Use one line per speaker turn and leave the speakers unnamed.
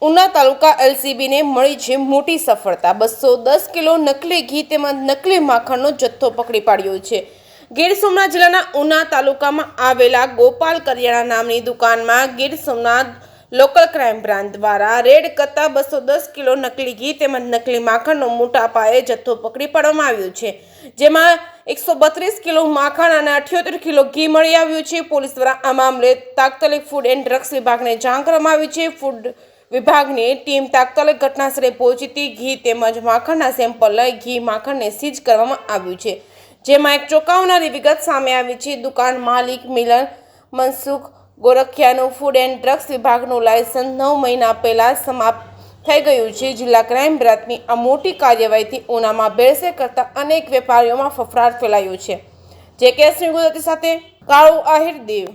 ઉના તાલુકા એલસીબીને મળી છે મોટી સફળતા। 210 કિલો નકલી ઘી તેમજ નકલી માખણનો જથ્થો પકડી પાડ્યો છે। ગીર સોમનાથ જિલ્લાના ઉના તાલુકામાં આવેલા ગોપાલ કરિયાણા નામની દુકાનમાં Gir Somnath local crime branch દ્વારા રેડ કરતા 210 કિલો નકલી ઘી તેમજ નકલી માખણનો મોટા પાયે જથ્થો પકડી પાડવામાં આવ્યો છે, જેમાં 132 કિલો માખણ અને 78 કિલો ઘી મળી આવ્યું છે। પોલીસ દ્વારા આ મામલે તાત્કાલિક ફૂડ એન્ડ ડ્રગ્સ વિભાગને જાણ કરવામાં આવી છે। ફૂડ વિભાગની ટીમ તાત્કાલિક ઘટનાસ્થળે પહોંચી ઘી તેમજ માખણના સેમ્પલ લઈ ઘી માખણને સીઝ કરવામાં આવ્યું છે, જેમાં એક ચોંકાવનારી વિગત સામે આવી છે। દુકાન માલિક મિલન મનસુખ ગોરખિયાનું ફૂડ એન્ડ ડ્રગ્સ વિભાગનું લાયસન્સ 9 મહિના પહેલા સમાપ્ત થઈ ગયું છે। જિલ્લા ક્રાઇમ બ્રાન્ચની આ મોટી કાર્યવાહીથી ઉનામાં ભેળસેળ કરતા અનેક વેપારીઓમાં ફફડાટ ફેલાયો છે। જે કેસની ગુજરાતી સાથે કાળુ આહિર દેવ।